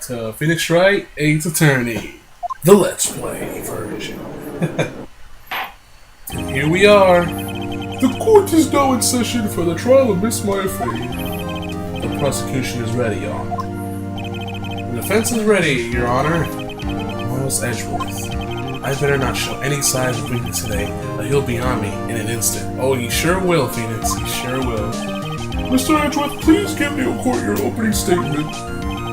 to Phoenix Wright, Ace Attorney, the Let's Play version. And here we are. The court is now in session for the trial of Miss Maya Fay. The prosecution is ready, Your Honor. The defense is ready, Your Honor. Miles Edgeworth. I better not show any signs of weakness today, or he'll be on me in an instant. Oh, he sure will, Phoenix. He sure will. Mr. Edgeworth, please give the court your opening statement.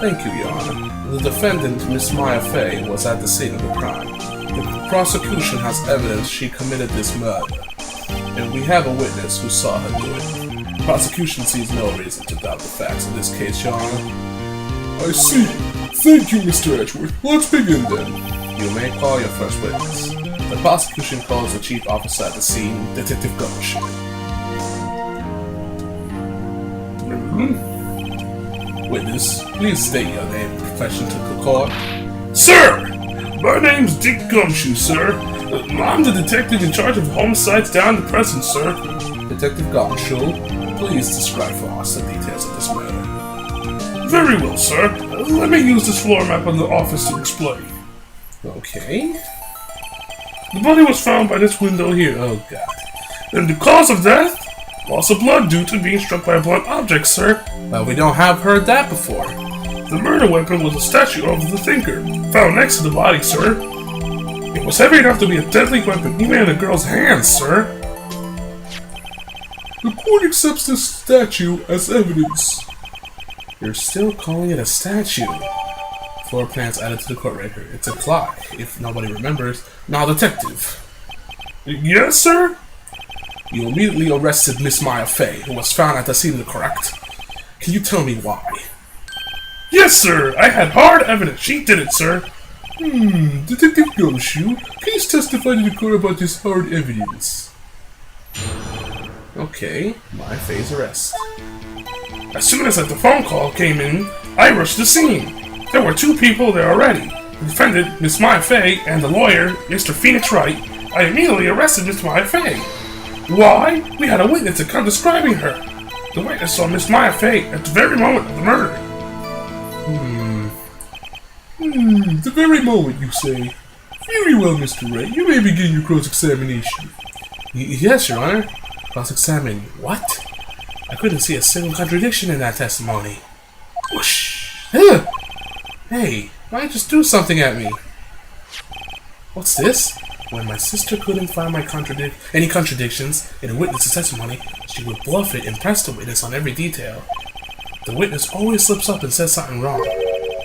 Thank you, Your Honor. The defendant, Miss Maya Fay, was at the scene of the crime. The prosecution has evidence she committed this murder, and we have a witness who saw her do it. The prosecution sees no reason to doubt the facts in this case, Your Honor. I see. Thank you, Mr. Edgeworth. Let's begin then. You may call your first witness. The prosecution calls the chief officer at the scene, Detective Gumshoe. Witness, please state your name and profession to the court. Sir! My name's Dick Gumshoe, sir. I'm the detective in charge of homicides down the present, sir. Detective Gumshoe, please describe for us the details of this murder. Very well, sir. Let me use this floor map on the office to explain. Okay. The body was found by this window here. Oh, God. And the cause of death? Loss of blood due to being struck by a blunt object, sir. Well, we don't have heard that before. The murder weapon was a statue of the Thinker, found next to the body, sir. It was heavy enough to be a deadly weapon, even in a girl's hands, sir. The court accepts this statue as evidence. You're still calling it a statue. Floor plans added to the court record. It's a clock, if nobody remembers. Now, detective. Yes, sir? You immediately arrested Miss Maya Fay, who was found at the scene, correct? Can you tell me why? Yes, sir. I had hard evidence. She did it, sir. Detective Gumshoe, please testify to the court about this hard evidence. Okay, Maya Fay's arrest. As soon as the phone call came in, I rushed the scene. There were two people there already. The defendant, Miss Maya Fay, and the lawyer, Mr. Phoenix Wright. I immediately arrested Miss Maya Fay. Why? We had a witness to come describing her. The witness saw Miss Maya Fay at the very moment of the murder. The very moment, you say. Very well, Mr. Wright. You may begin your cross-examination. Yes, Your Honor. Cross-examine what? I couldn't see a single contradiction in that testimony. Whoosh! Hey, why don't you just do something at me? What's this? When my sister couldn't find any contradictions in a witness's testimony, she would bluff it and press the witness on every detail. The witness always slips up and says something wrong.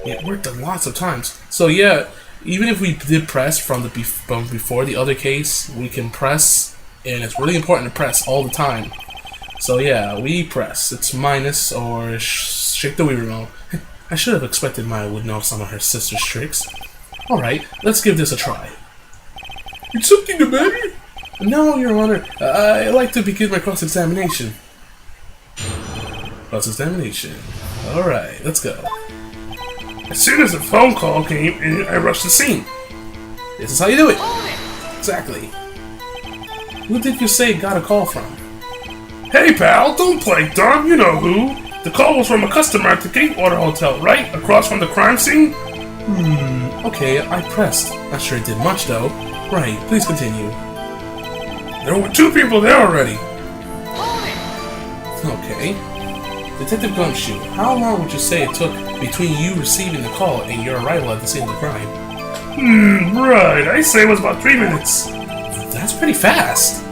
It worked lots of times. So yeah, even if we did press from before the other case, we can press, and it's really important to press all the time. So yeah, we press. It's minus or shake the Wii remote. I should have expected Maya would know some of her sister's tricks. Alright, let's give this a try. Is something the matter? No, Your Honor. I'd like to begin my cross-examination. Cross-examination. Alright, let's go. As soon as the phone call came in, I rushed the scene. This is how you do it. Exactly. Who did you say got a call from? Hey pal, don't play dumb, you know who. The call was from a customer at the Gatewater Hotel, right? Across from the crime scene? Okay, I pressed. Not sure it did much though. Right, please continue. There were two people there already. Okay. Detective Gumshoe, how long would you say it took between you receiving the call and your arrival at the scene of the crime? Right. I say it was about 3 minutes. That's pretty fast.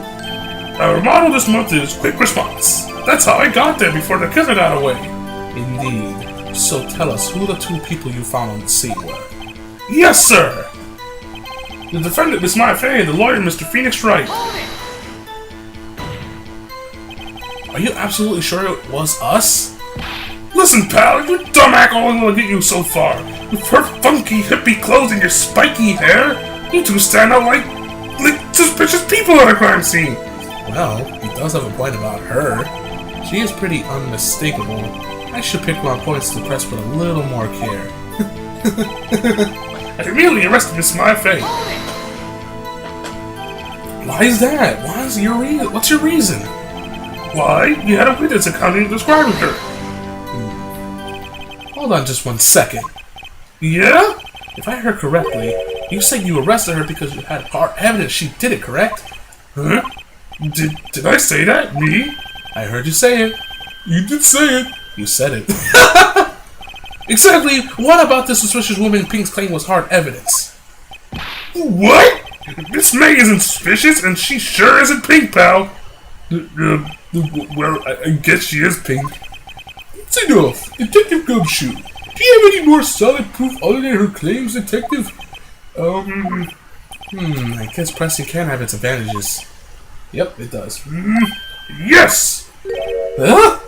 Our motto this month is quick response. That's how I got there before the killer got away. Indeed. So tell us who the two people you found on the scene were. Yes, sir. The defendant, Miss Maya Fay, and the lawyer, Mr. Phoenix Wright. Are you absolutely sure it was us? Listen, pal, your dumb act only will get you so far. With her funky hippie clothes and your spiky hair, you two stand out like suspicious people at a crime scene. Well, he does have a point about her. She is pretty unmistakable. I should pick my points to press with a little more care. I immediately arrested Miss Maya Fay. Why is that? What's your reason? Why? You had a witness accounting describing her. Hold on just 1 second. Yeah? If I heard correctly, you said you arrested her because you had hard evidence she did it, correct? Huh? Did I say that? Me? I heard you say it. You did say it. You said it. Exactly. What about the suspicious woman Pink's claim was hard evidence? What? Miss May isn't suspicious, and she sure isn't Pink, pal. Well, I guess she is Pink. That's enough. Detective Gumshoe. Do you have any more solid proof other than her claims, Detective? I guess pressing can have its advantages. Yep, it does. Yes! Huh?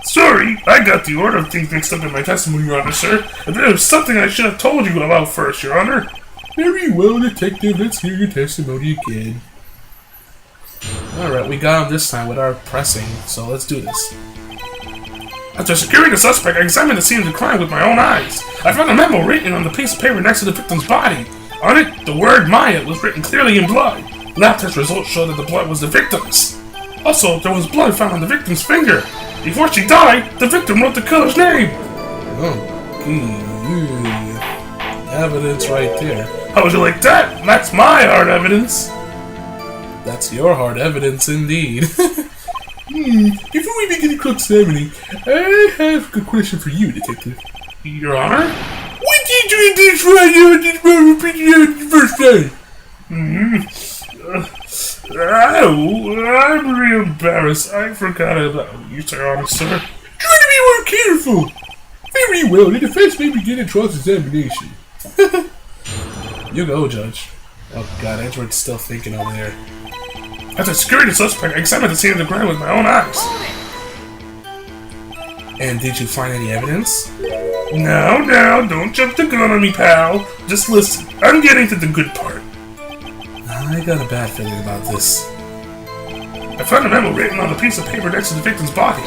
Sorry, I got the order of things mixed up in my testimony, Your Honor, sir. There was something I should have told you about first, Your Honor. Very well, Detective. Let's hear your testimony again. Alright, we got him this time with our pressing, so let's do this. After securing the suspect, I examined the scene of the crime with my own eyes. I found a memo written on the piece of paper next to the victim's body. On it, the word Maya was written clearly in blood. Lab test results showed that the blood was the victim's. Also, there was blood found on the victim's finger. Before she died, the victim wrote the killer's name. Evidence right there. How would you like that? That's my hard evidence. That's your hard evidence indeed. Before we begin cross-examining, I have a question for you, Detective. Your Honor? What did you do this right here at this moment the first time? I'm really embarrassed. I forgot about you, Your Honor, sir. Try to be more careful. Very well, the defense may begin a cross-examination. You go, Judge. Oh god, Edgeworth's still thinking over there. After securing the suspect, I examined the scene of the crime with my own eyes. And did you find any evidence? No, don't jump the gun on me, pal. Just listen. I'm getting to the good part. I got a bad feeling about this. I found a memo written on a piece of paper next to the victim's body.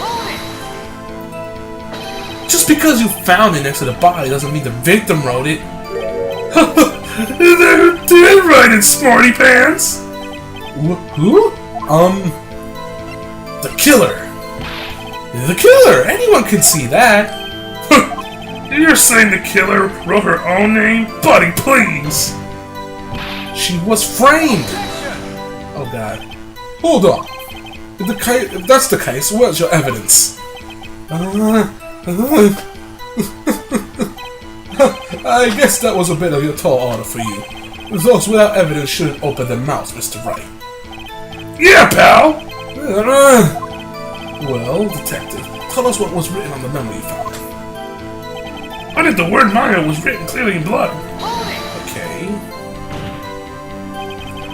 Just because you found it next to the body doesn't mean the victim wrote it. They're right in smarty pants. Who? The killer. The killer! Anyone can see that! You're saying the killer wrote her own name? Buddy, please! She was framed! Oh god. Hold on. If that's the case, where's your evidence? I guess that was a bit of a tall order for you. Those without evidence shouldn't open their mouths, Mr. Wright. Yeah, pal! Well, Detective, tell us what was written on the memo you found. On it, the word Maya was written clearly in blood. Okay.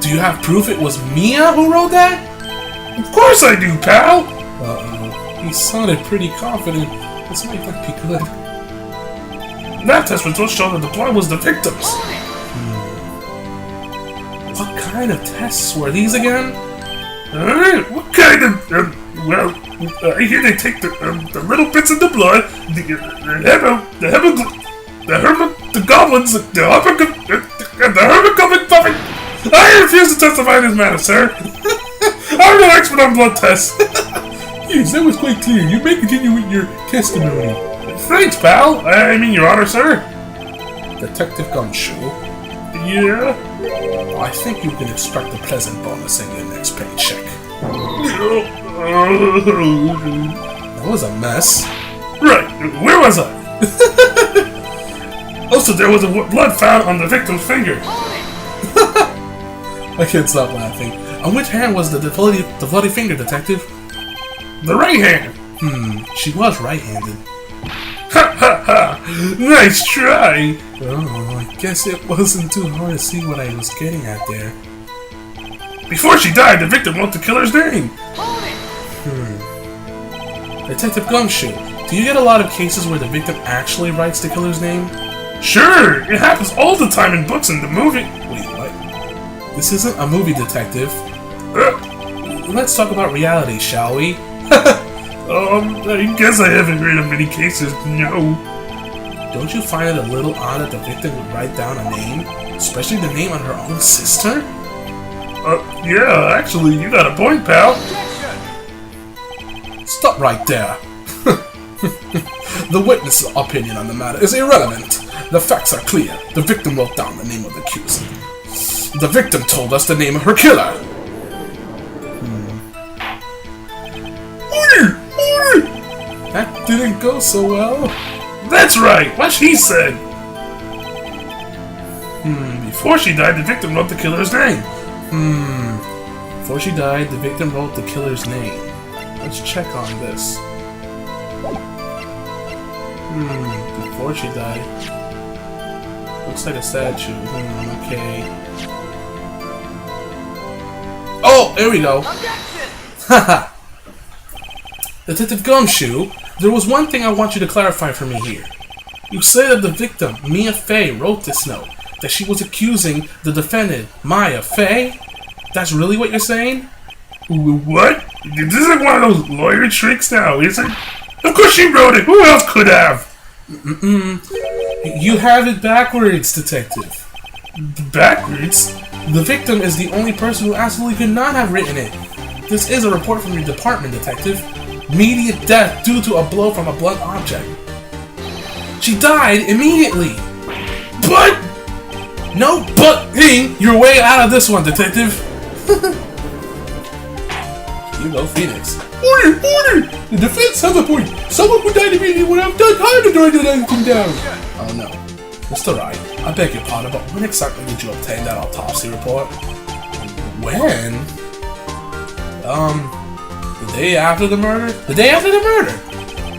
Do you have proof it was Mia who wrote that? Of course I do, pal! Uh-oh. He sounded pretty confident. This might not be good. Lab test results show that the blood was the victim's. What kind of tests were these again? What kind of... well, I hear they take the little bits of the blood, the goblins, the hermagoblin puppet. I refuse to testify in this matter, sir. I'm no expert on blood tests. Yes, that was quite clear. You may continue with your testimony. Thanks, pal. I mean, Your Honor, sir. Detective Gumshoe. Yeah? I think you can expect a pleasant bonus in your next paycheck. That was a mess. Right, where was I? Also, there was blood found on the victim's finger. I can't stop laughing. On which hand was the bloody finger, Detective? The right hand. She was right-handed. Ha ha ha! Nice try! Oh, I guess it wasn't too hard to see what I was getting at there. Before she died, the victim wrote the killer's name. Detective Gumshoe, do you get a lot of cases where the victim actually writes the killer's name? Sure, it happens all the time in books and the movie. Wait, what? This isn't a movie, Detective. Let's talk about reality, shall we? I guess I haven't heard of many cases, no. Don't you find it a little odd that the victim would write down a name? Especially the name on her own sister? Yeah, actually, you got a point, pal. Stop right there. The witness's opinion on the matter is irrelevant. The facts are clear. The victim wrote down the name of the accused. The victim told us the name of her killer. That didn't go so well. That's right, what she said. Before she died, the victim wrote the killer's name. Before she died, the victim wrote the killer's name. Let's check on this. Before she died. Looks like a statue. Okay. Oh, there we go. Haha. Detective Gumshoe, there was one thing I want you to clarify for me here. You say that the victim, Mia Fey, wrote this note. That she was accusing the defendant, Maya Fey? That's really what you're saying? What? This isn't one of those lawyer tricks now, is it? Of course she wrote it! Who else could have? You have it backwards, Detective. Backwards? The victim is the only person who absolutely could not have written it. This is a report from your department, Detective. Immediate death due to a blow from a blunt object. She died immediately. But... No but-ing your way out of this one, Detective. You go, Phoenix. Order! The defense has a point. Someone who died immediately would have done time to write anything down. Oh no. Mr. Wright, I beg your pardon, but when exactly did you obtain that autopsy report? When? The day after the murder? The day after the murder!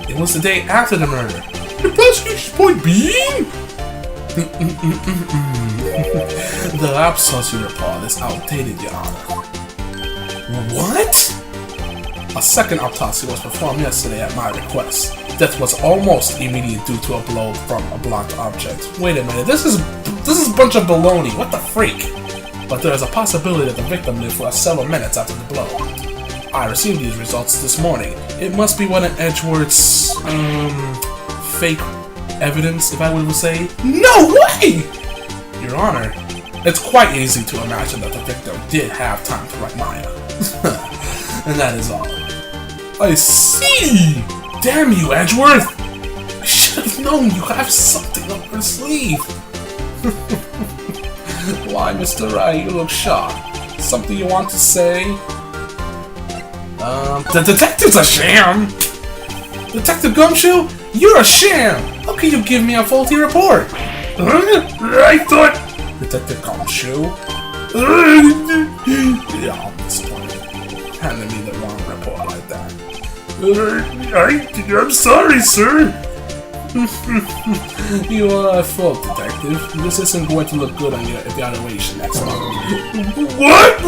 It was the day after the murder. The prosecution's point being? The autopsy report is outdated, Your Honor. What? A second autopsy was performed yesterday at my request. Death was almost immediate due to a blow from a blunt object. Wait a minute, this is a bunch of baloney. What the freak? But there is a possibility that the victim lived for several minutes after the blow. I received these results this morning. It must be one of Edgeworth's fake evidence, if I would say. No way! Your Honor, it's quite easy to imagine that the victim did have time to write Maya. And that is all. I see! Damn you, Edgeworth! I should have known you have something up your sleeve. Why, Mr. Wright, you look shocked. Something you want to say? The detective's a sham! Detective Gumshoe, you're a sham! How can you give me a faulty report? I thought... Detective Gumshoe? Yeah, I'm disappointed. Handing me the wrong report like that. I'm sorry, sir. You are at fault, Detective. This isn't going to look good on your evaluation next month. What?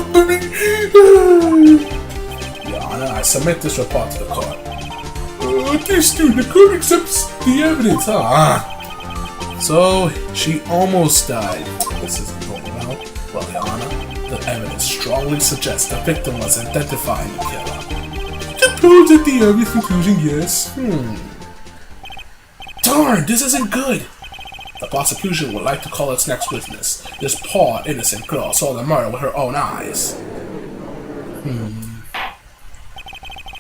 Your Honor, I submit this report to the court. The court accepts the evidence, huh? So, she almost died. This isn't going well. Well, Your Honor, the evidence strongly suggests the victim was identifying the killer. Suppose at the obvious conclusion, yes. Darn, this isn't good. The prosecution would like to call its next witness. This poor, innocent girl saw the murder with her own eyes.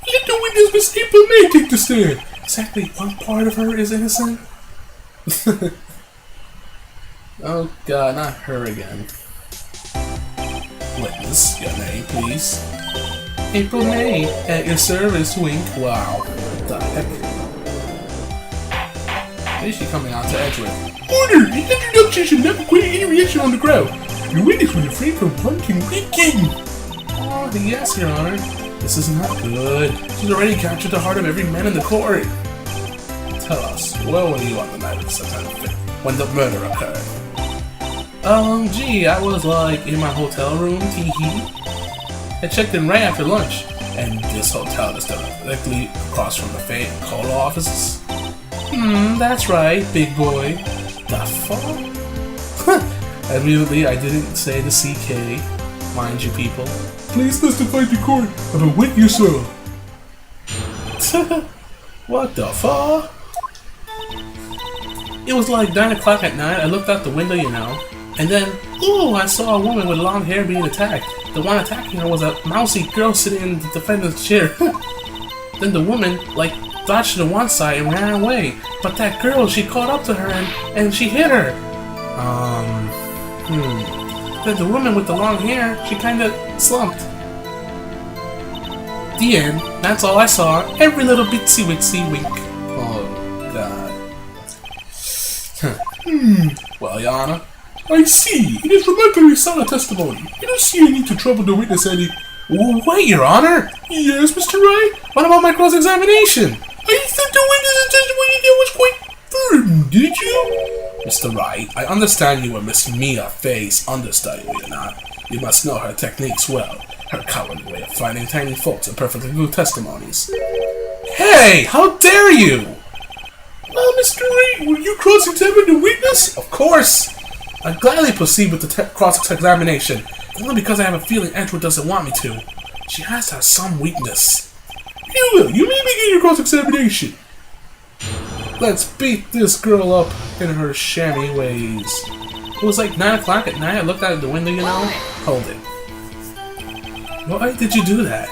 Let the witness, Miss April May, take the stand. Exactly one part of her is innocent? Oh god, not her again. Witness, your name, please. April May, at your service, wink. Wow, what the heck? Why is she coming out to Edgeworth? Order! The introduction should never create any reaction on the crowd. Your witness will refrain from punching wicked. Oh, yes, Your Honor. This is not good. She's already captured the heart of every man in the court. Tell us, where were you on the night of September 5th, when the murder occurred? Gee, I was like in my hotel room, tee-hee. I checked in right after lunch, and this hotel is directly across from the Fayette Coal offices. That's right, big boy. The fuck? Admittedly, I didn't say the CK, mind you people. Please testify to court about what you saw. What the fuck? It was like 9 o'clock at night. I looked out the window, you know, and then, ooh, I saw a woman with long hair being attacked. The one attacking her was a mousy girl sitting in the defendant's chair. Then the woman, like, dodged to one side and ran away. But that girl, she caught up to her and she hit her. Then the woman with the long hair, she kinda slumped. The end. That's all I saw. Every little bitsy witsy wink. Oh, God. Well, Your Honor, I see. It is remarkably solid testimony. You don't see any need to trouble the witness any. Wait, Your Honor. Yes, Mr. Wright? What about my cross-examination? I thought the witness's testimony there was quite firm, did you? Mr. Wright, I understand you were Miss Mia Fay's understudy, were you not? You must know her techniques well. Her cowardly way of finding tiny faults and perfectly good testimonies. Hey! How dare you! Well, Mr. Wright, will you cross-examine the witness? Of course! I'd gladly proceed with the cross-examination, only because I have a feeling Edgeworth doesn't want me to. She has to have some weakness. You will. You may begin your cross-examination. Let's beat this girl up in her shammy ways. It was like 9 o'clock at night. I looked out the window, you know. Hold it. Why did you do that?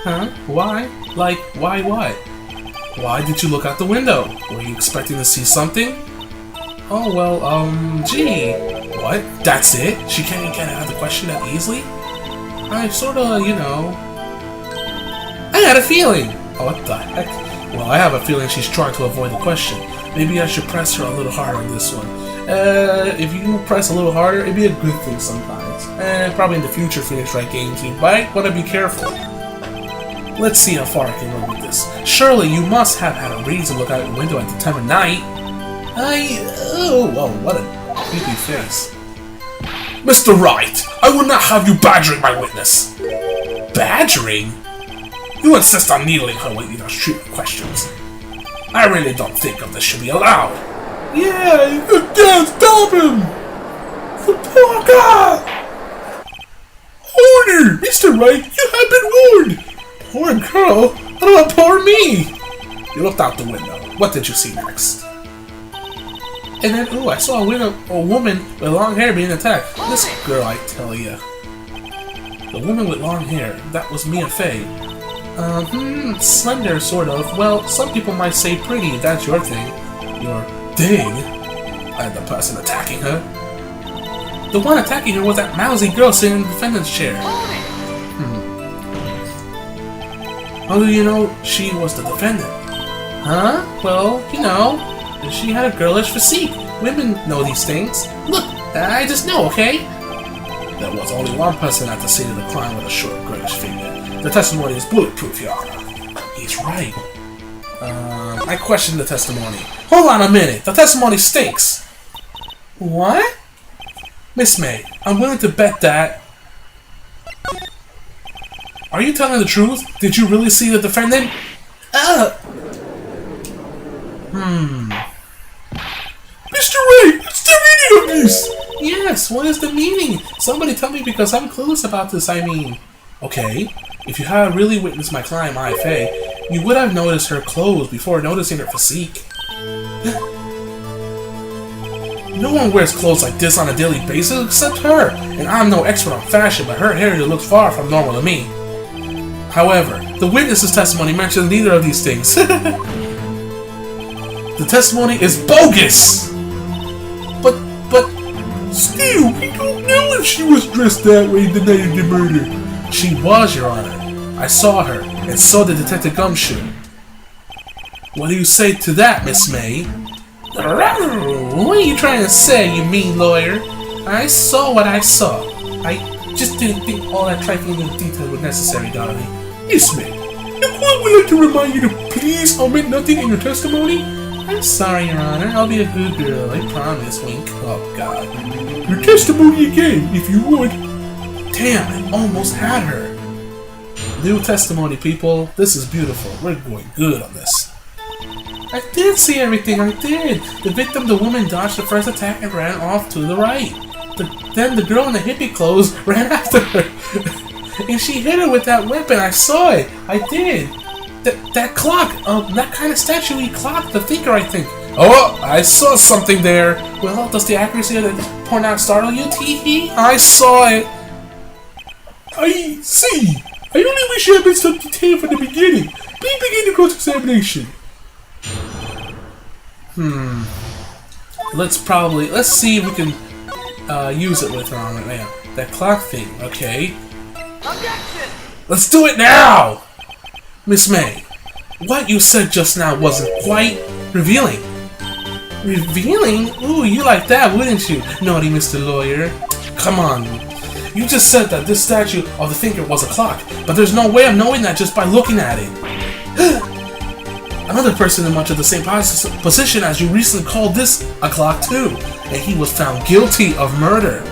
Huh? Why? Like, why what? Why did you look out the window? Were you expecting to see something? Oh, well, gee. What? That's it? She can't get out of the question that easily? I sorta, you know... I had a feeling! Oh, what the heck? Well, I have a feeling she's trying to avoid the question. Maybe I should press her a little harder on this one. If you press a little harder, it'd be a good thing sometimes. Probably in the future Phoenix Wright games, you might want to be careful. Let's see how far I can run with this. Surely you must have had a reason to look out your window at the time of night. Oh, what a creepy face. Mr. Wright, I will not have you badgering my witness. Badgering? You insist on needling her with these stupid questions. I really don't think this should be allowed. Yeah, you can't stop him! The poor guy! Order! Mr. Wright, you have been warned! Poor girl? What about poor me? You looked out the window. What did you see next? And then, ooh, I saw a woman with long hair being attacked. This girl, I tell ya. The woman with long hair, that was Mia Fay. Slender, sort of. Well, some people might say pretty, if that's your thing. Your thing? And the person attacking her? The one attacking her was that mousy girl sitting in the defendant's chair. How do you know she was the defendant? Huh? Well, you know, she had a girlish physique. Women know these things. Look, I just know, okay? There was only one person at the scene of the crime with a short, grayish figure. The testimony is bulletproof, Your Honor. He's right. I question the testimony. Hold on a minute. The testimony stinks. What? Miss May, I'm willing to bet that... Are you telling the truth? Did you really see the defendant? Mr. Wright, what's the meaning of this? Yes, what is the meaning? Somebody tell me because I'm clueless about this, I mean. Okay, if you had really witnessed my client, Mia Fay, you would have noticed her clothes before noticing her physique. No one wears clothes like this on a daily basis except her, and I'm no expert on fashion, but her hair looks far from normal to me. However, the witness's testimony mentions neither of these things. The testimony is bogus! But... Still, we don't know if she was dressed that way the night of the murder. She was, Your Honor. I saw her, and so did Detective Gumshoe. What do you say to that, Miss May? What are you trying to say, you mean lawyer? I saw what I saw. I just didn't think all that trifling little detail was necessary, darling. Miss May, the court would like to remind you to please omit nothing in your testimony. I'm sorry, Your Honor. I'll be a good girl. I promise. Wink. Oh, God. Your testimony again, if you would. Damn, I almost had her. New testimony, people. This is beautiful. We're going good on this. I did see everything. I did. The victim, the woman, dodged the first attack and ran off to the right. Then the girl in the hippie clothes ran after her. And she hit her with that weapon. I saw it. I did. That clock, that kind of statuey clock, the thinker, I think. Oh, I saw something there. Well, does the accuracy of the point out startle you, Tee-hee? I saw it. I see. I only wish you had been so detailed from the beginning. Please begin the cross-examination. Let's see if we can use it with her on right now. That clock thing, okay. Objection! Let's do it now! Miss May, what you said just now wasn't quite revealing. Revealing? Ooh, you like that, wouldn't you? Naughty Mr. Lawyer. Come on. You just said that this statue of the thinker was a clock, but there's no way of knowing that just by looking at it. Another person in much of the same position as you recently called this a clock too, and he was found guilty of murder.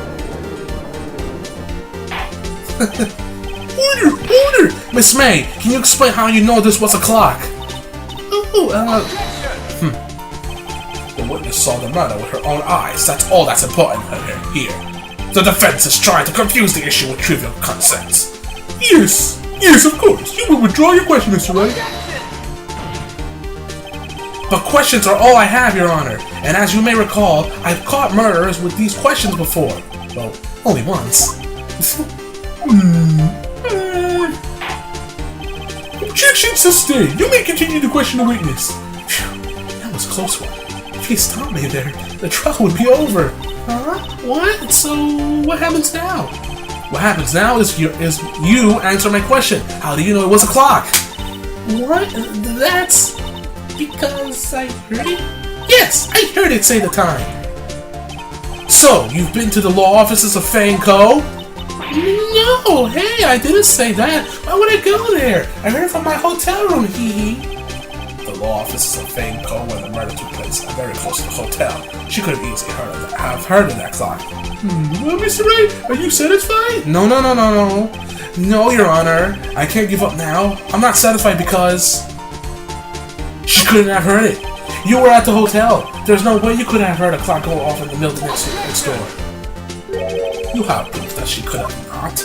Order! Miss May, can you explain how you know this was a clock? The witness saw the murder with her own eyes. That's all that's important here. The defense is trying to confuse the issue with trivial concepts. Yes, of course. You will withdraw your question, Mr. Wright. But questions are all I have, Your Honor. And as you may recall, I've caught murderers with these questions before. Well, only once. Objection sustained. You may continue to question the witness. Phew, that was a close one. If he stopped me there, the trial would be over. Huh? What? So, what happens now? What happens now is you answer my question. How do you know it was a clock? What? That's because I heard it? Yes, I heard it say the time. So, you've been to the law offices of Fang Co? No, hey, I didn't say that. Why would I go there? I heard it from my hotel room, hee. The law offices of Fang Co, where the murder took place, are very close to the hotel. She could have easily have heard of that clock. Well, Mr. Wright, are you satisfied? No, No, Your Honor. I can't give up now. I'm not satisfied because she couldn't have heard it. You were at the hotel. There's no way you could have heard a clock go off in the building next door. You have proof that she could have not.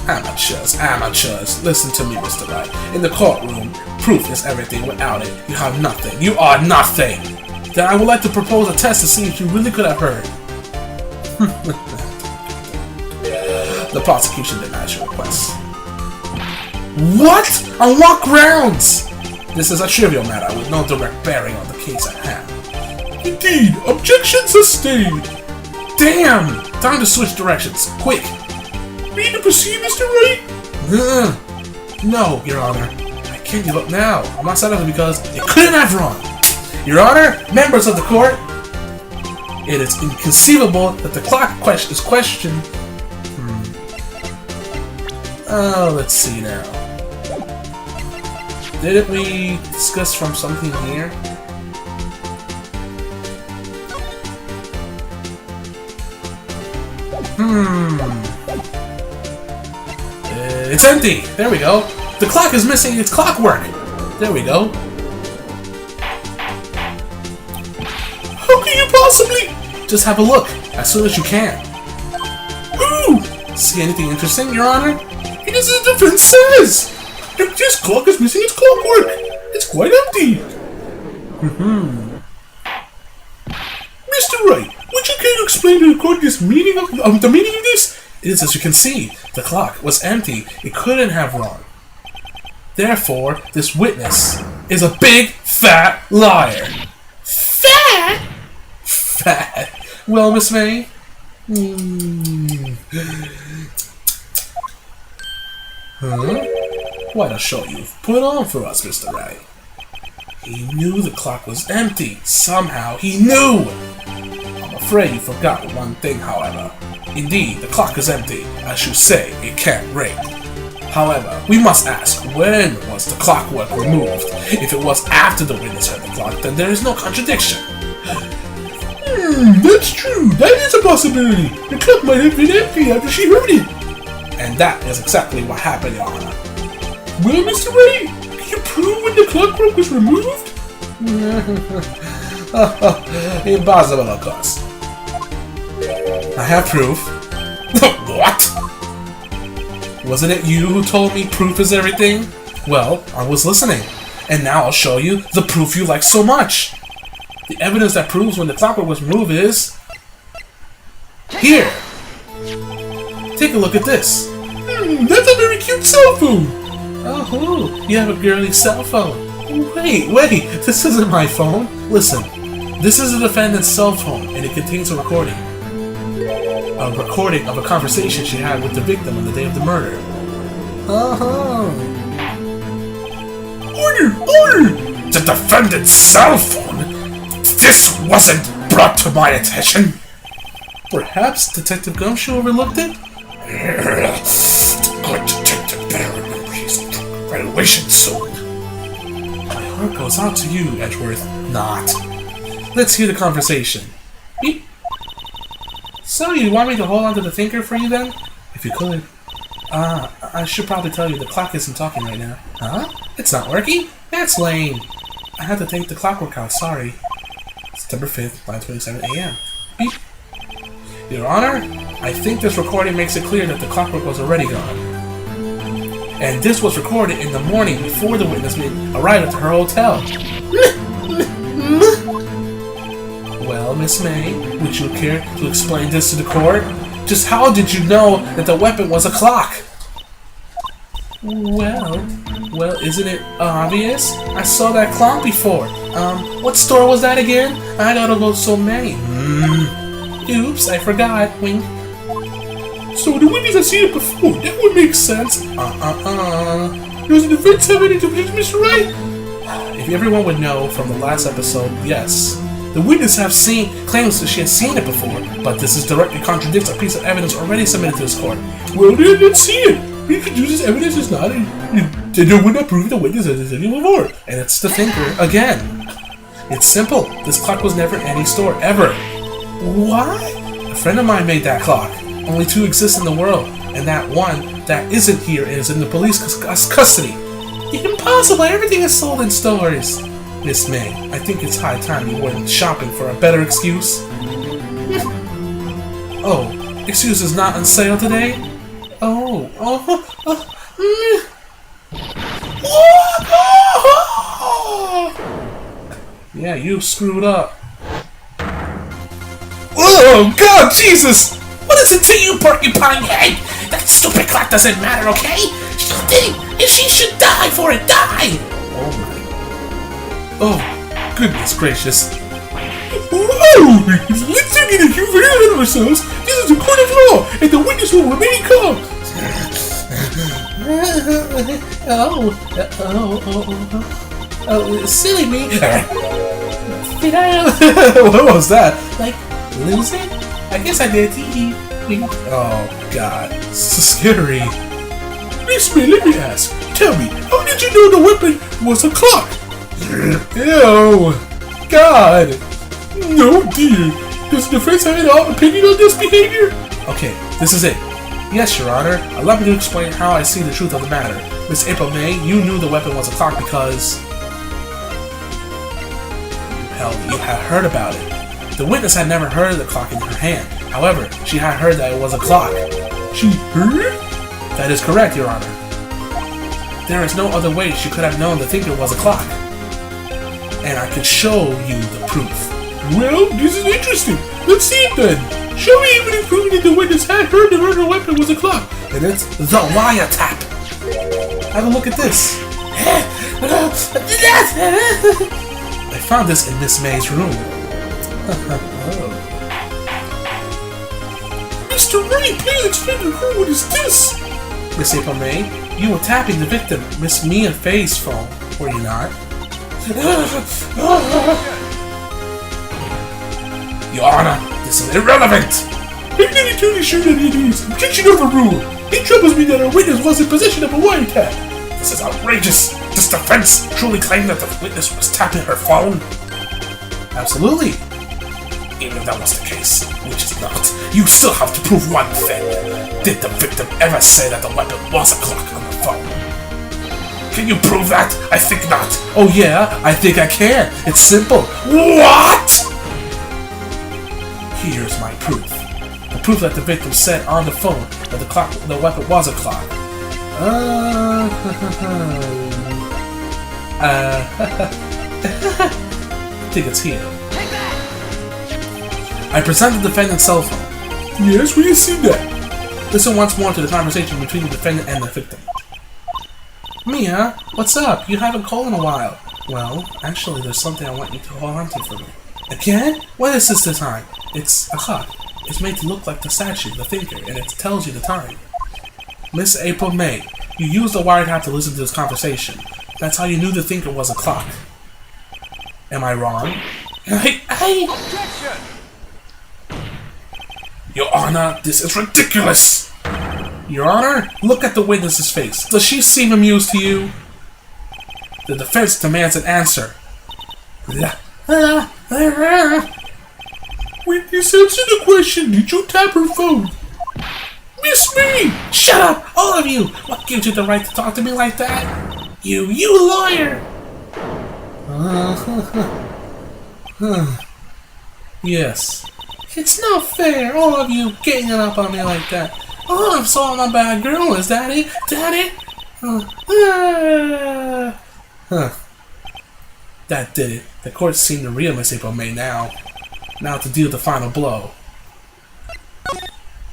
Amateurs. Listen to me, Mr. Wright. In the courtroom, proof is everything. Without it, you have nothing. You are nothing. Then I would like to propose a test to see if you really could have heard. The prosecution denies your request. What? On what grounds? This is a trivial matter with no direct bearing on the case at hand. Indeed, objection sustained. Damn! Time to switch directions. Quick! Ready to proceed, Mr. Wright? No, Your Honor. I can't give up now. I'm not satisfied because it couldn't have run. Your Honor, members of the court, it is inconceivable that the clock is questioned. Let's see now. Didn't we discuss from something here? It's empty! There we go. The clock is missing its clockwork. There we go. How can you possibly? Just have a look, as soon as you can. Ooh! See anything interesting, Your Honor? It is as the defense says! This clock is missing its clockwork! It's quite empty! Mr. Wright, would you care to explain to the court the meaning of this? It is as you can see. The clock was empty. It couldn't have run. Therefore, this witness is a big, fat liar. Fat? Fat. Well, Miss May? What a show you've put on for us, Mr. Wright. He knew the clock was empty. Somehow he knew! I'm afraid you forgot one thing, however. Indeed, the clock is empty. As you say, it can't ring. However, we must ask, when was the clockwork removed? If it was after the witness heard the clock, then there is no contradiction. That's true. That is a possibility. The clock might have been empty after she heard it. And that is exactly what happened, Your Honor. Well, Mr. Wright, can you prove when the clockwork was removed? Impossible, of course. I have proof. What? Wasn't it you who told me proof is everything? Well, I was listening. And now I'll show you the proof you like so much. The evidence that proves when the clockwork was removed is... here! Take a look at this. That's a very cute cell phone! Oh, you have a girly cell phone. Wait, this isn't my phone. Listen, this is the defendant's cell phone, and it contains a recording. A recording of a conversation she had with the victim on the day of the murder. Order! The defendant's cell phone? This wasn't brought to my attention. Perhaps Detective Gumshoe overlooked it? Good detective better remember his evaluation soon. My heart goes out to you, Edgeworth. Not. Let's hear the conversation. Beep. So, you want me to hold on to the thinker for you then? If you could. I should probably tell you the clock isn't talking right now. Huh? It's not working? That's lame. I had to take the clockwork out, sorry. September 5th, 9:27 a.m. Beep. Your Honor, I think this recording makes it clear that the clockwork was already gone. And this was recorded in the morning before the witness arrived at her hotel. Well, Miss May, would you care to explain this to the court? Just how did you know that the weapon was a clock? Well, isn't it obvious? I saw that clock before. What store was that again? I gotta go so many. Oops, I forgot. Wink. So the witness has seen it before. That would make sense. Does the defense have any to please Mr. Wright? If everyone would know from the last episode, yes. The witness claims that she has seen it before, but this directly contradicts a piece of evidence already submitted to this court. Well, then let's see it. We could use this evidence as not, and they would not prove the witness has any before. And it's the thinker again. It's simple. This clock was never in any store, ever. What? A friend of mine made that clock. Only two exist in the world, and that one that isn't here is in the police custody. Impossible! Everything is sold in stores. Miss May, I think it's high time you went shopping for a better excuse. Oh, excuses not on sale today? Yeah, you screwed up. Oh, God, Jesus! What is it to you, porcupine head? That stupid clock doesn't matter, okay? She did, and she should die for it. Die! Oh my. Oh, goodness gracious. Whoa! Let's take it if you're very ahead of ourselves. This is a court of law, and the witness will remain calm. Silly me. Did I? What was that? Like, lose it? I guess I did. Oh, God. So scary. Miss May, let me ask. Tell me, how did you know the weapon was a clock? Ew. God. No, dear. Does the defense have any opinion on this behavior? Okay, this is it. Yes, Your Honor. Allow me to explain how I see the truth of the matter. Miss April May, you knew the weapon was a clock because... Hell, you had heard about it. The witness had never heard of the clock in her hand. However, she had heard that it was a clock. She heard? That is correct, Your Honor. There is no other way she could have known the thinker was a clock. And I could show you the proof. Well, this is interesting. Let's see it then. Show me evidence proving that the witness had heard the murder weapon was a clock. And it's the wiretap. Have a look at this. I found this in Miss May's room. Mr. Wright, please explain to her what is this? Miss April May, you were tapping the victim, Miss Mia Faye's phone, were you not? Your Honor, this is irrelevant! I'm not entirely sure that it is. Objection overruled. It troubles me that our witness was in possession of a wiretap. This is outrageous. Does defense truly claim that the witness was tapping her phone? Absolutely. Even if that was the case, which is not, you still have to prove one thing. Did the victim ever say that the weapon was a clock on the phone? Can you prove that? I think not. Oh yeah, I think I can. It's simple. What? Here's my proof. The proof that the victim said on the phone that the weapon was a clock. I think it's here. I present the defendant's cell phone. Yes, we can see that. Listen once more to the conversation between the defendant and the victim. Mia, what's up? You haven't called in a while. Well, actually, there's something I want you to hold on to for me. Again? What is this time? It's a clock. It's made to look like the statue, the thinker, and it tells you the time. Miss April May, you used the wiretap to listen to this conversation. That's how you knew the thinker was a clock. Am I wrong? Objection! Your Honor, this is ridiculous! Your Honor, look at the witness's face. Does she seem amused to you? The defense demands an answer. Witness, answer the question. Did you tap her phone? Miss me! Shut up, all of you! What gives you the right to talk to me like that? You lawyer! Yes. It's not fair, all of you getting up on me like that. Oh, I'm so I'm a bad girl, is that it? Daddy? That did it. The court seemed to real Miss April May now. Now to deal the final blow.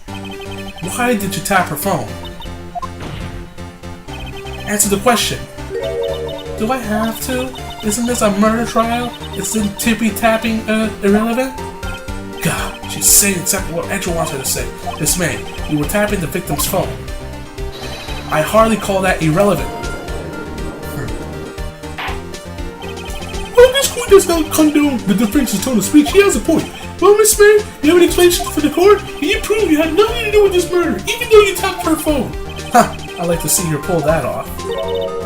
Why did you tap her phone? Answer the question. Do I have to? Isn't this a murder trial? Isn't tippy-tapping irrelevant? God, she's saying exactly what Edgeworth wants her to say. Miss May, you were tapping the victim's phone. I hardly call that irrelevant. Well, this court does not condone the defense's tone of speech. He has a point. Well, Miss May, you have any explanations for the court? Can you prove you had nothing to do with this murder, even though you tapped her phone? Ha! I'd like to see her pull that off.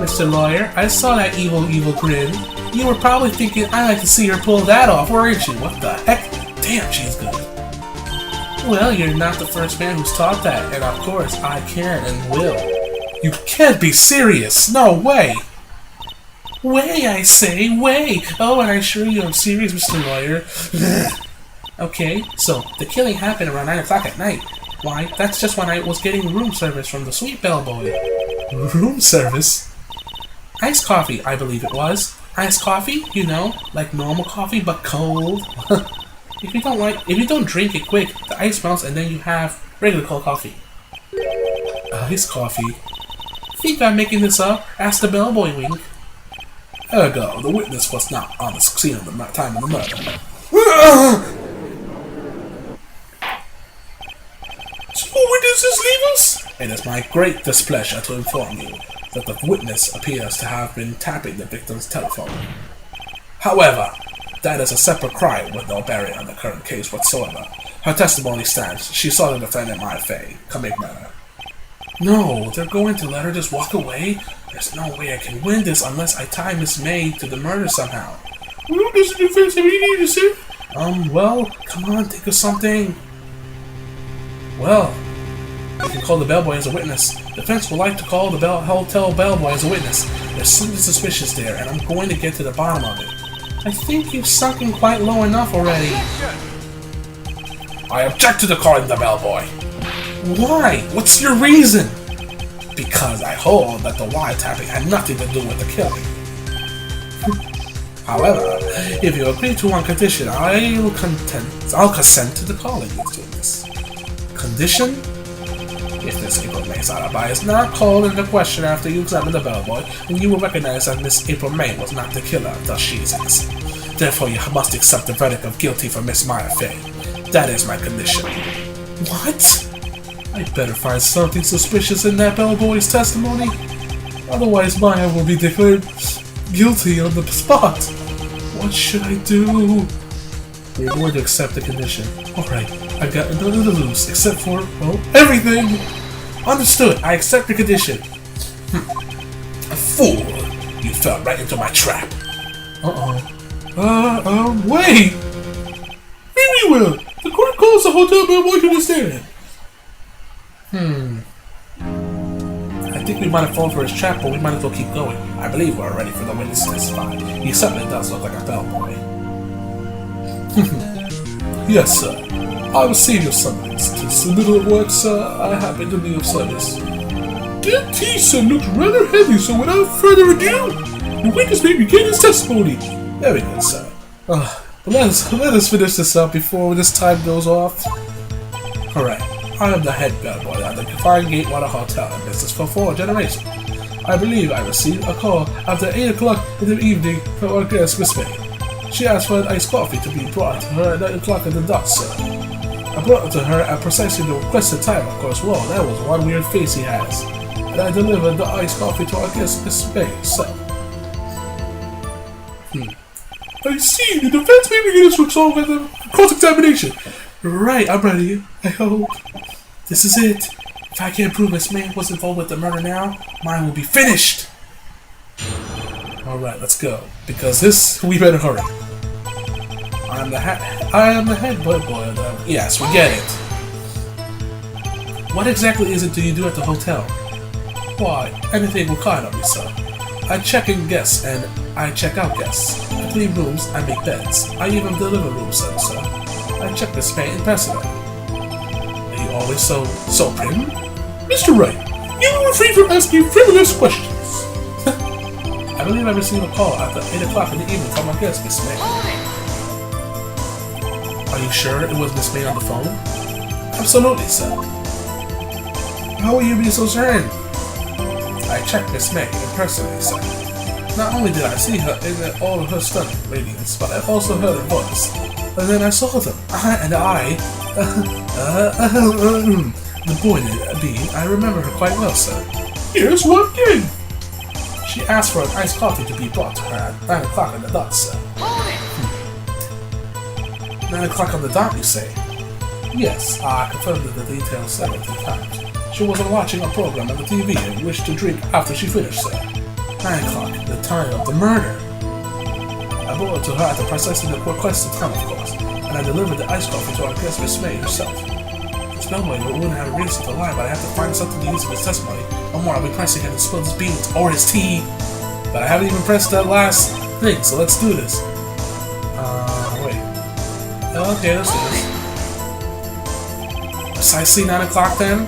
Mr. Lawyer, I saw that evil grin. You were probably thinking, I'd like to see her pull that off, weren't you? What the heck? Damn, she's good. Well, you're not the first man who's taught that, and of course, I can and will. You can't be serious! No way! Way, I say, way! Oh, and I assure you I'm serious, Mr. Lawyer. Okay, so the killing happened around 9 o'clock at night. Why, that's just when I was getting room service from the sweet Bellboy. Room service? Iced coffee, I believe it was. Iced coffee, you know, like normal coffee but cold. If you don't drink it quick, the ice melts and then you have regular cold coffee. Iced coffee? Think I'm making this up? Ask the Bellboy, wink. Ergo, the witness was not on the scene at the time of the murder. So witnesses leave us? It is my great displeasure to inform you that the witness appears to have been tapping the victim's telephone. However, that is a separate crime with no bearing on the current case whatsoever. Her testimony stands. She saw the defendant my fay commit murder. No, they're going to let her just walk away? There's no way I can win this unless I tie Miss May to the murder somehow. Well, does the defense have anything to say? Well, come on, think of something. Well, you can call the Bellboy as a witness. Defense would like to call the hotel Bellboy as a witness. There's something suspicious there, and I'm going to get to the bottom of it. I think you've sunk in quite low enough already. I object to the calling the Bellboy. Why? What's your reason? Because I hold that the wiretapping had nothing to do with the killing. However, if you agree to one condition, I'll consent to the calling you to this. Condition? If Miss April May's alibi is not called into question after you examine the Bellboy, then you will recognize that Miss April May was not the killer, thus she is innocent. Therefore, you must accept the verdict of guilty for Miss Maya Fay. That is my condition. What? I better find something suspicious in that Bellboy's testimony. Otherwise, Maya will be declared guilty on the spot. What should I do? You're going to accept the condition. Alright, I've got nothing to lose, except for, well, everything! Understood, I accept the condition. A fool! You fell right into my trap. Wait! Very well! The court calls the hotel Bellboy to the stand. I think we might have fallen for his trap, but we might as well keep going. I believe we're ready for the witness to testify. He certainly does look like a Bellboy. Yes, sir. I received your summons. It's the middle of work, sir. I happen to be of service. That tea, sir, looks rather heavy, so without further ado, the witness may begin his testimony. Very good, sir. Let us finish this up before this time goes off. Alright. I am the head bellboy at the Confined Gatewater Hotel in business for 4 generations. I believe I received a call after 8 o'clock in the evening from our guest, Miss May. She asked for an iced coffee to be brought to her at 9 o'clock in the dot, sir. I brought it to her at precisely the requested time, of course. Whoa, that was one weird face he has. And I delivered the iced coffee to our guest, Miss May, so. I see, the defense may begin its resolve at the cross-examination. Right, I'm ready. I hope. This is it. If I can't prove Miss May was involved with the murder now, mine will be finished. Alright, let's go. Because this, we better hurry. I am the head bellboy. Yes, we get it. What exactly is it do you do at the hotel? Why, anything will kind of me, sir. I check in guests and I check out guests. I clean rooms, I make beds. I even deliver room service, sir. I check Miss May in person. Are you always so prim? Mr. Wright, you will refrain from asking frivolous questions. I believe I received a call after 8 o'clock in the evening from my guest, Miss May. Are you sure it was Miss May on the phone? Absolutely, sir. How will you be so certain? I checked Miss May in person, sir. Not only did I see her in all of her stunning radiance, but I also heard her voice. And then I saw them. The boy being, I remember her quite well, sir. Yes, what did? She asked for an iced coffee to be brought to her at 9 o'clock on the dot, sir. 9 o'clock on the dot, you say? Yes, I confirmed the details several times. She wasn't watching a program on the TV and wished to drink after she finished, sir. 9 o'clock, the time of the murder. I brought it to her at the precisely requested time, of course, and I delivered the iced coffee to our guest, Miss May herself. This Bellboy wouldn't have a reason to lie, but I have to find something to use in his testimony, or more I'll be pressing him to spill his beans or his tea. But I haven't even pressed that last thing, so let's do this. Wait. Okay, let's do this. Precisely 9 o'clock then?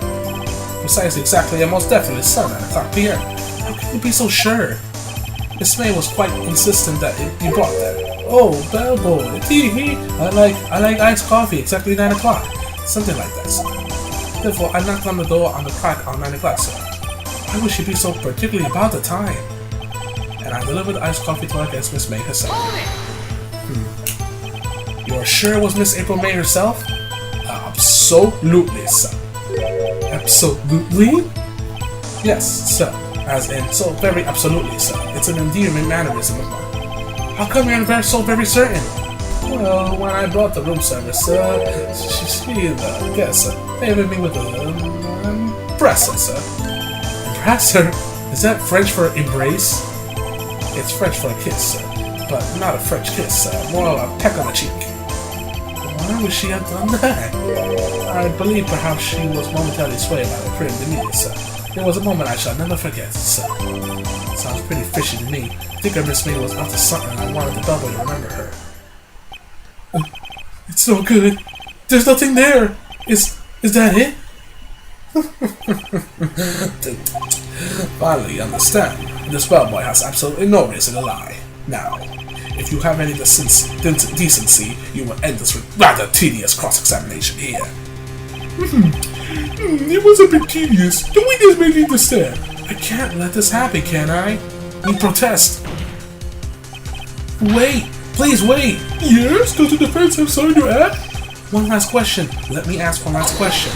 Precisely, exactly, and most definitely it's 9 o'clock p.m. How can you be so sure? Miss May was quite insistent that you brought that. Oh, Bellboy, I like iced coffee, exactly 9 o'clock. Something like that, sir. Therefore, I knocked on the door on the clock on 9 o'clock, sir. Why would she be so particular about the time? And I delivered the iced coffee to our guest, Miss May herself. You are sure it was Miss April May herself? Absolutely, sir. Absolutely? Yes, sir. As in, so very absolutely, sir. It's an endearing mannerism of mine. How come you're so very certain? Well, when I brought the room service, the guest favored me with a presser, sir. Presser? Is that French for embrace? It's French for a kiss, sir. But not a French kiss, sir. More of a peck on the cheek. Why would she have done that? I believe perhaps she was momentarily swayed by the prim demeanor, sir. There was a moment I shall never forget, sir. Sounds pretty fishy to me. I think her Miss May was up to something and I wanted the Bellboy to remember her. It's no good. There's nothing there. Is that it? Finally, understand. This Bellboy has absolutely no reason to lie. Now, if you have any decency, you will end this rather tedious cross-examination here. It was a bit tedious. The witness may need to stand. I can't let this happen, can I? You protest. Wait. Please wait. Yes? Does the defense have something to add? One last question. Let me ask one last question.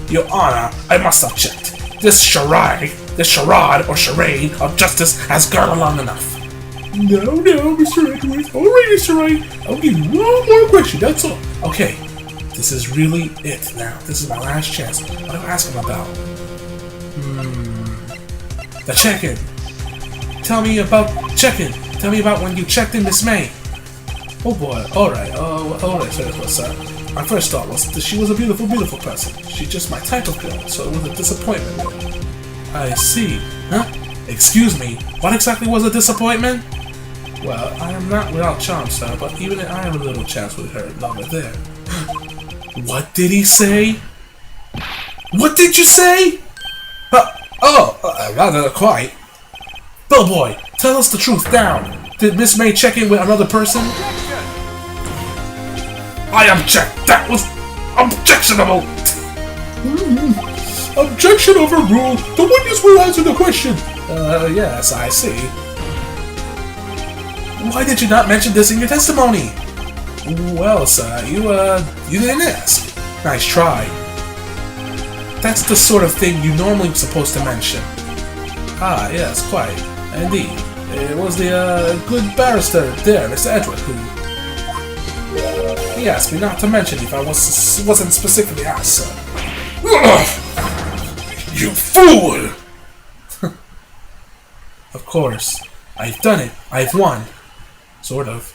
Your Honor, I must have checked. This charade or charade of justice has gone on long enough. No, Mr. Edgeworth. Alright, Mr. Wright. I'll give you one more question, that's all. Okay, this is really it now. This is my last chance. What do I ask him about? The check-in. Tell me about check-in. Tell me about when you checked in Miss May. Oh boy, alright, sir. My first thought was that she was a beautiful, beautiful person. She's just my type of girl, so it was a disappointment, really. I see. Huh? Excuse me, what exactly was a disappointment? Well, I am not without charm, sir, but even I have a little chance with her lover there. What did he say? What did you say? Rather quite. Bellboy, tell us the truth now. Did Miss May check in with another person? I object. That was objectionable. Objection overruled. The witness who answered the question. Yes, I see. Why did you not mention this in your testimony? Well, sir, you didn't ask. Nice try. That's the sort of thing you normally supposed to mention. Ah, yes, quite. Indeed. It was the, good barrister there, Mr. Edgeworth, who... He asked me not to mention if I wasn't specifically asked, sir. You fool! Of course. I've done it. I've won. Sort of.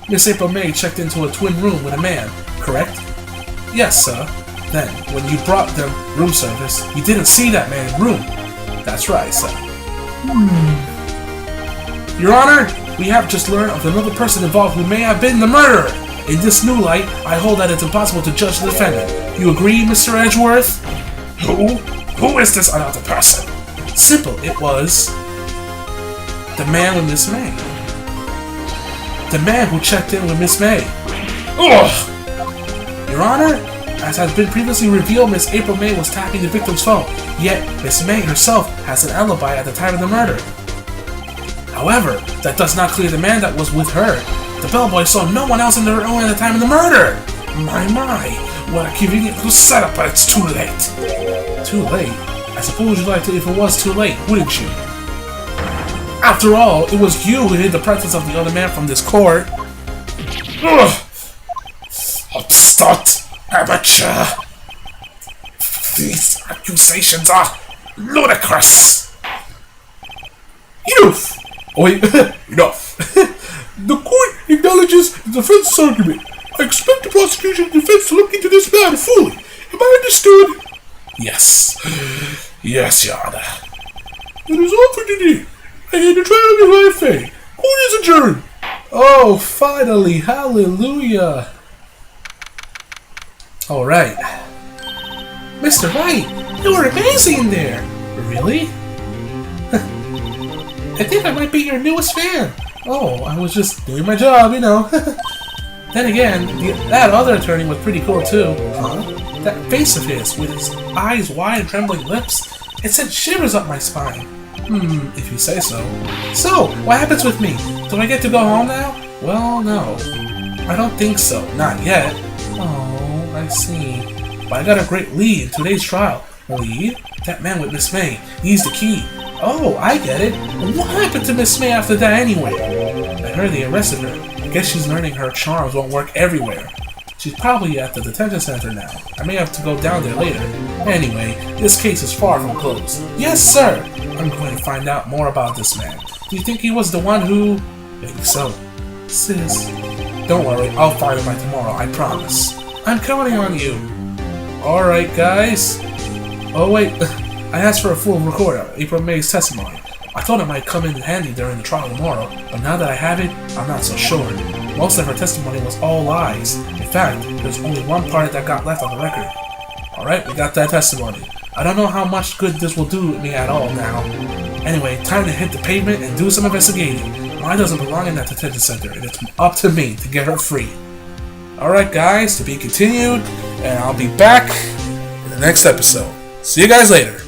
Miss April May checked into a twin room with a man, correct? Yes, sir. Then, when you brought them room service, you didn't see that man in room. That's right, sir. Your Honor, we have just learned of another person involved who may have been the murderer. In this new light, I hold that it's impossible to judge the defendant. You agree, Mr. Edgeworth? Who is this another person? Simple, it was... the man with Miss May. The man who checked in with Miss May. Ugh! Your Honor, as has been previously revealed, Miss April May was tapping the victim's phone, yet Miss May herself has an alibi at the time of the murder. However, that does not clear the man that was with her. The bellboy saw no one else in the room at the time of the murder. My, what a convenient little setup, but it's too late. Too late? I suppose you'd like to if it was too late, wouldn't you? After all, it was you who hid the presence of the other man from this court. Ugh! Upstart! Amateur! These accusations are ludicrous! Enough! Oh wait, enough. The court acknowledges the defense's argument. I expect the prosecution and defense to look into this matter fully. Am I understood? Yes. Yes, Your Honor. It is all for today. And the trial of your life, court is adjourned. Oh, finally, hallelujah. Alright. Mr. Wright, you were amazing there. Really? I think I might be your newest fan. Oh, I was just doing my job, you know. Then again, that other attorney was pretty cool too. Huh? That face of his, with his eyes wide and trembling lips, it sent shivers up my spine. If you say so. So, what happens with me? Do I get to go home now? Well, no. I don't think so. Not yet. Oh, I see. But I got a great lead in today's trial. Lead? That man with Miss May. He's the key. Oh, I get it. What happened to Miss May after that anyway? I heard they arrested her. I guess she's learning her charms won't work everywhere. She's probably at the detention center now. I may have to go down there later. Anyway, this case is far from closed. Yes, sir! I'm going to find out more about this man. Do you think he was the one who... Maybe so. Sis. Don't worry, I'll find him by tomorrow, I promise. I'm counting on you. Alright, guys. Oh, wait. I asked for a full record of April May's testimony. I thought it might come in handy during the trial tomorrow, but now that I have it, I'm not so sure. Most of her testimony was all lies. In fact, there's only one part that got left on the record. Alright, we got that testimony. I don't know how much good this will do me at all now. Anyway, time to hit the pavement and do some investigating. Mine doesn't belong in that detention center, and it's up to me to get her free. Alright guys, to be continued, and I'll be back in the next episode. See you guys later.